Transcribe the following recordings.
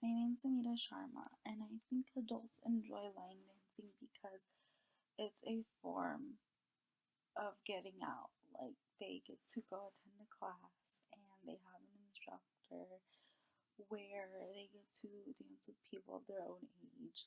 My name's Amita Sharma, and I think adults enjoy line dancing because it's a form of getting out. Like, they get to go attend a class and they have an instructor where they get to dance with people of their own age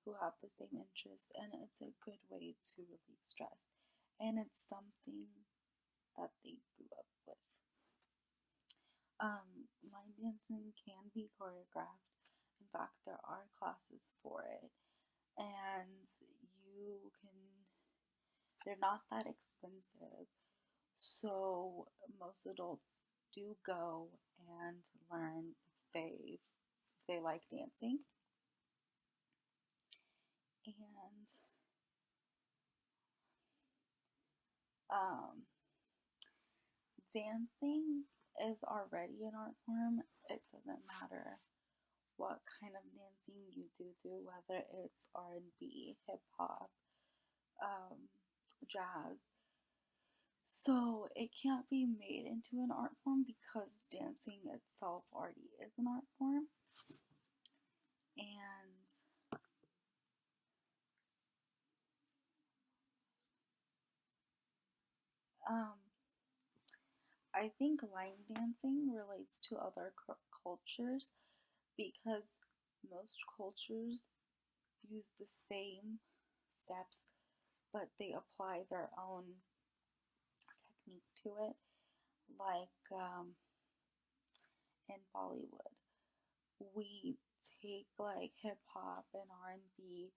who have the same interests, and it's a good way to relieve stress. And it's something that they grew up with. Line dancing can be choreographed. In fact, there are classes for it, and you can, they're not that expensive, so most adults do go and learn if they like dancing. And um, dancing is already an art form. It doesn't matter what kind of dancing you do, whether it's R&B, hip hop, jazz. So it can't be made into an art form because dancing itself already is an art form. And I think line dancing relates to other cultures because most cultures use the same steps, but they apply their own technique to it. Like in Bollywood, we take like hip hop and R&B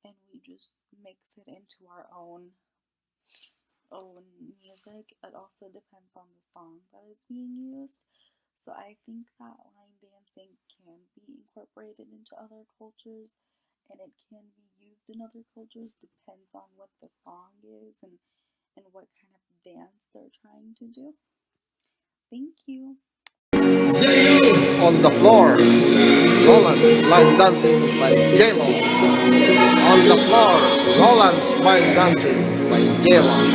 and we just mix it into our own music. It also depends on the song that is being used. So I think that line dancing can be incorporated into other cultures and it can be used in other cultures, depends on what the song is and what kind of dance they're trying to do. Thank you. On the floor, Roland's line dancing by J-Lo. On the floor, Roland's line dancing by J-Lo.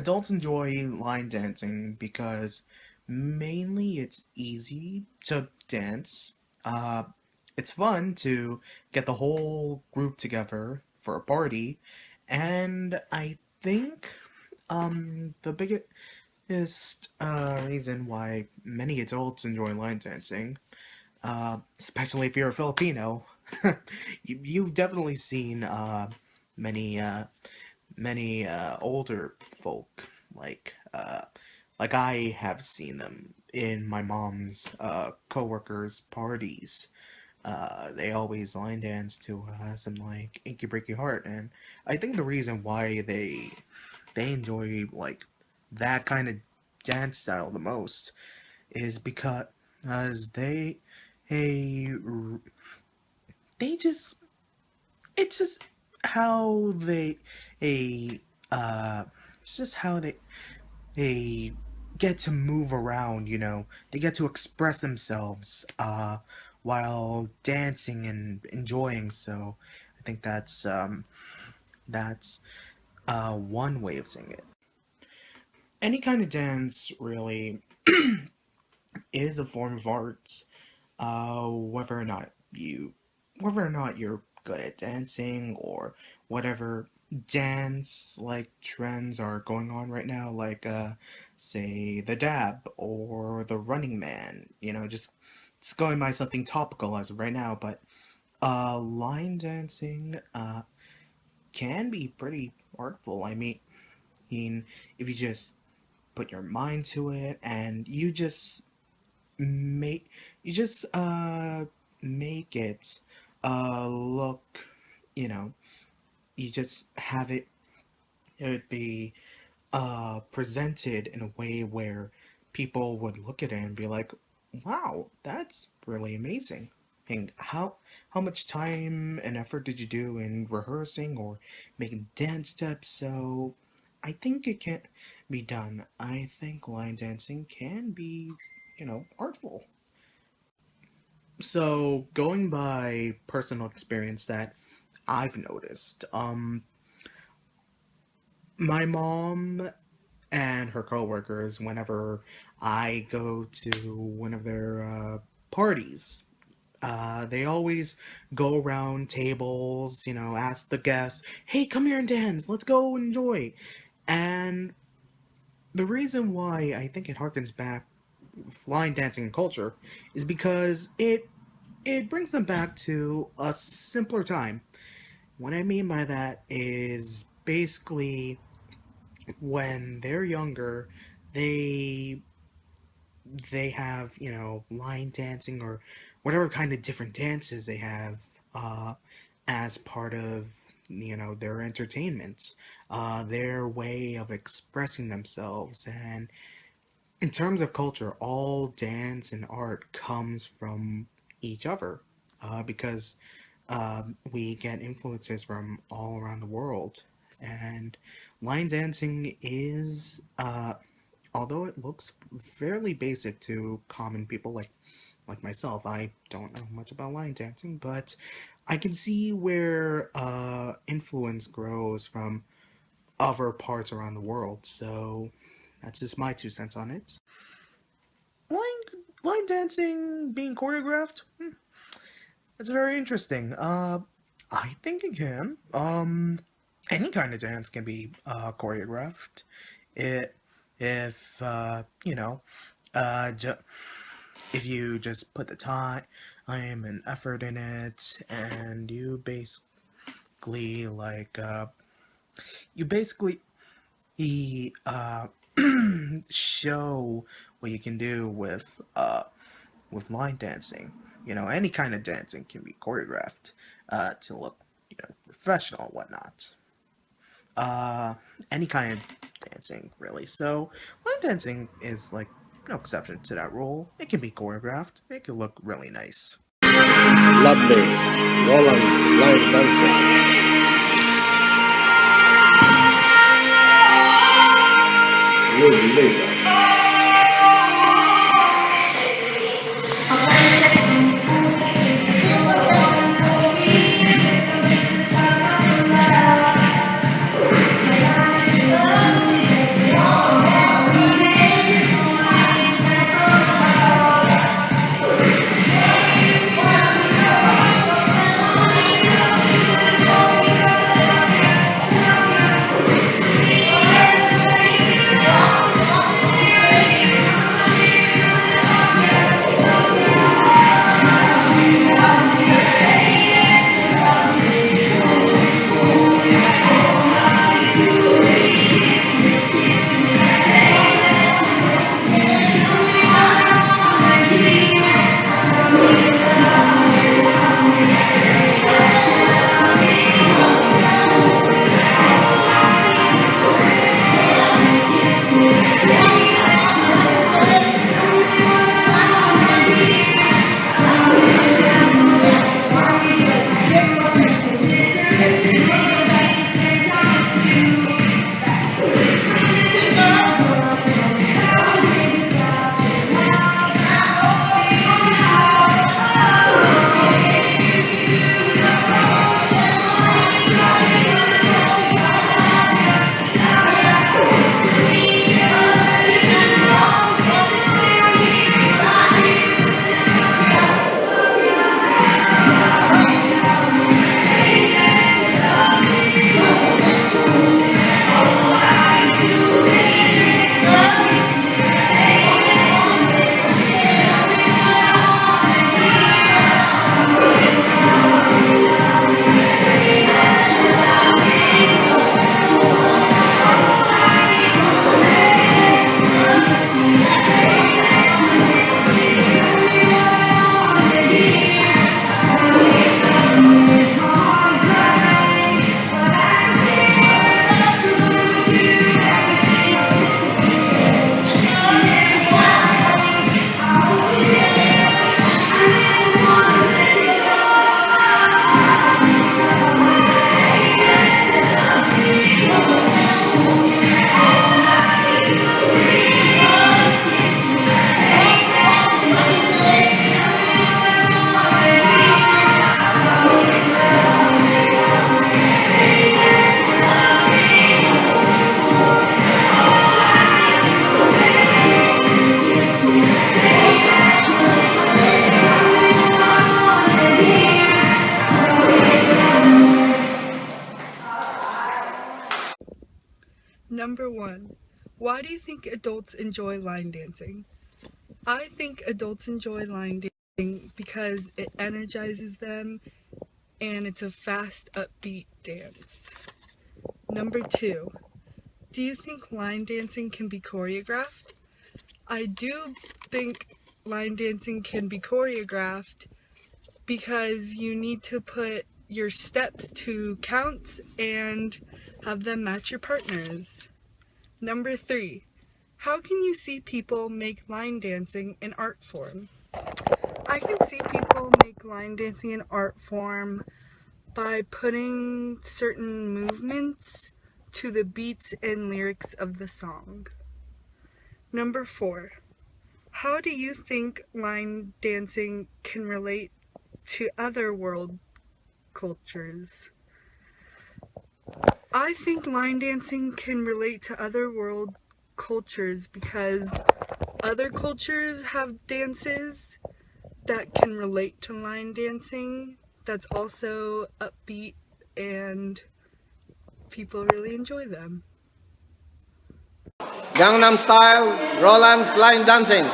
Adults enjoy line dancing because mainly it's easy to dance. Uh, it's fun to get the whole group together for a party, and I think the biggest reason why many adults enjoy line dancing, especially if you're a Filipino, you've definitely seen many older folk like I have seen them in my mom's coworkers' parties. They always line dance to some like "Achy Breaky Heart," and I think the reason why they enjoy like that kind of dance style the most is because as they they just it's just how they uh it's just how they get to move around, you know. They get to express themselves while dancing and enjoying. So I think that's one way of saying it. Any kind of dance really is a form of art, whether or not you're good at dancing or whatever dance like trends are going on right now, like say the dab or the running man, you know, just going by something topical as of right now. But line dancing can be pretty artful. I mean, if you just put your mind to it and make you just make it look, you know, you just have it would be presented in a way where people would look at it and be like, wow, that's really amazing. And how much time and effort did you do in rehearsing or making dance steps? So I think it can be done. I think line dancing can be, you know, artful. So going by personal experience that I've noticed, my mom and her coworkers, whenever I go to one of their parties, they always go around tables, you know, ask the guests, "Hey, come here and dance. Let's go enjoy." And the reason why I think it harkens back line dancing culture is because it brings them back to a simpler time. What I mean by that is basically when they're younger, they they have, you know, line dancing or whatever kind of different dances they have uh, as part of, you know, their entertainment, their way of expressing themselves. And in terms of culture, all dance and art comes from each other because we get influences from all around the world. And line dancing is, although it looks fairly basic to common people like myself, I don't know much about line dancing, but I can see where influence grows from other parts around the world. So that's just my 2 cents on it. Line dancing being choreographed? That's very interesting. I think it can. Any kind of dance can be choreographed. It if you know, ju- if you just put the time and effort in it, and you basically show what you can do with line dancing. You know, any kind of dancing can be choreographed to look, you know, professional and whatnot. Uh, any kind of dancing, really. So, line dancing is like no exception to that rule. It can be choreographed. It can look really nice. Lovely. Roland's line dancing with Lisa. Number 1. Why do you think adults enjoy line dancing? I think adults enjoy line dancing because it energizes them and it's a fast, upbeat dance. Number 2. Do you think line dancing can be choreographed? I do think line dancing can be choreographed because you need to put your steps to counts and have them match your partners. Number 3. How can you see people make line dancing an art form? I can see people make line dancing an art form by putting certain movements to the beats and lyrics of the song. Number 4. How do you think line dancing can relate to other world cultures? I think line dancing can relate to other world cultures because other cultures have dances that can relate to line dancing that's also upbeat and people really enjoy them. Gangnam Style, Roland's line dancing.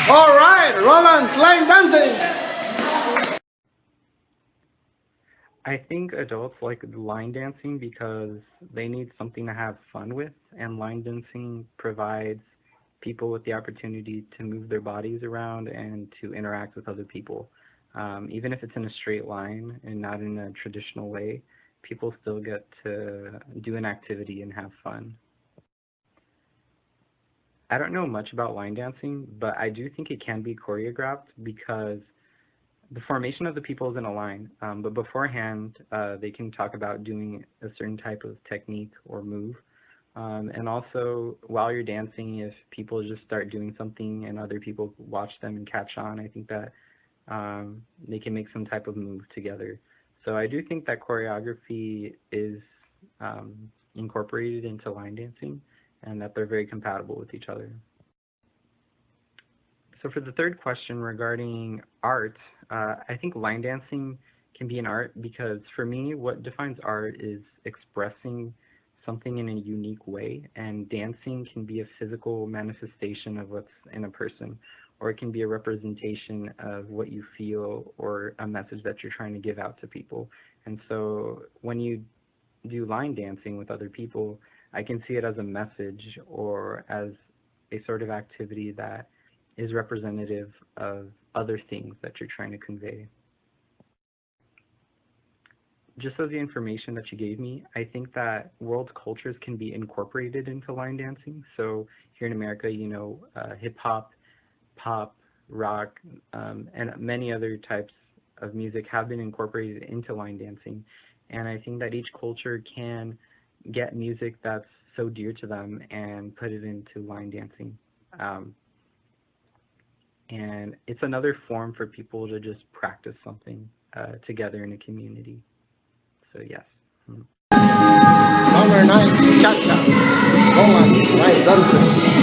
All right, Roland's line dancing. I think adults like line dancing because they need something to have fun with, and line dancing provides people with the opportunity to move their bodies around and to interact with other people. Even if it's in a straight line and not in a traditional way, people still get to do an activity and have fun. I don't know much about line dancing, but I do think it can be choreographed because the formation of the people is in a line, but beforehand, they can talk about doing a certain type of technique or move. And also, while you're dancing, if people just start doing something and other people watch them and catch on, I think that they can make some type of move together. So I do think that choreography is incorporated into line dancing and that they're very compatible with each other. So for the third question regarding art, I think line dancing can be an art because for me, what defines art is expressing something in a unique way, and dancing can be a physical manifestation of what's in a person, or it can be a representation of what you feel or a message that you're trying to give out to people. And so when you do line dancing with other people, I can see it as a message or as a sort of activity that is representative of other things that you're trying to convey. Just as the information that you gave me, I think that world cultures can be incorporated into line dancing. So here in America, hip hop, pop, rock, and many other types of music have been incorporated into line dancing. And I think that each culture can get music that's so dear to them and put it into line dancing. And it's another form for people to just practice something together in a community. So yes. Summer nights, cha-cha, Roland's line dancing.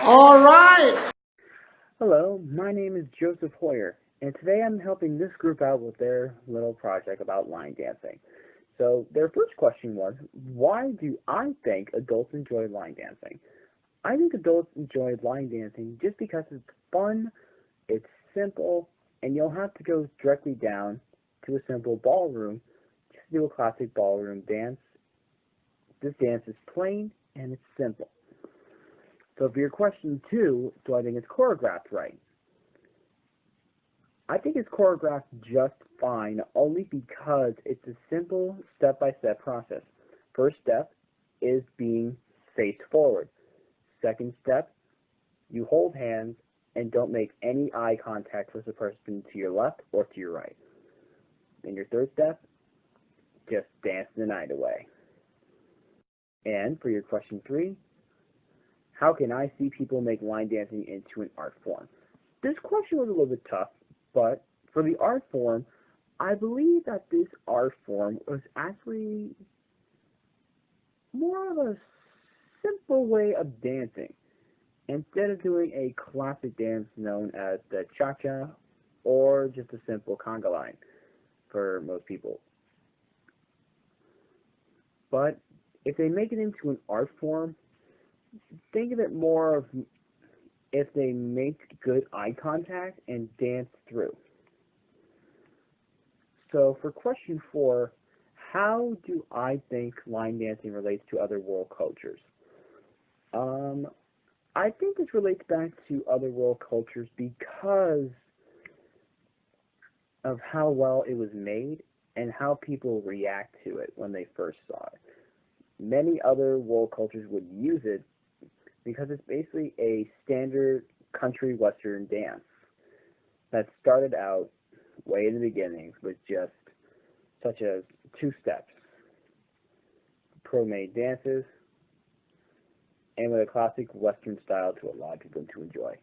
All right. Hello, my name is Joseph Hoyer, and today I'm helping this group out with their little project about line dancing. So their first question was, why do I think adults enjoy line dancing? I think adults enjoy line dancing just because it's fun, it's simple, and you'll have to go directly down to a simple ballroom just to do a classic ballroom dance. This dance is plain and it's simple. So for your question two, do I think it's choreographed right? I think it's choreographed just fine, only because it's a simple step-by-step process. First step, is being faced forward. Second step, you hold hands and don't make any eye contact with the person to your left or to your right. And your third step, just dance the night away. And for your question 3, how can I see people make line dancing into an art form? This question was a little bit tough, but for the art form, I believe that this art form was actually more of a simple way of dancing. Instead of doing a classic dance known as the cha-cha or just a simple conga line for most people. But if they make it into an art form, think of it more of if they make good eye contact and dance through. So for question 4, how do I think line dancing relates to other world cultures? I think this relates back to other world cultures because of how well it was made and how people react to it when they first saw it. Many other world cultures would use it because it's basically a standard country western dance that started out way in the beginning with just such as 2 steps, pro-made dances, and with a classic western style to allow people to enjoy.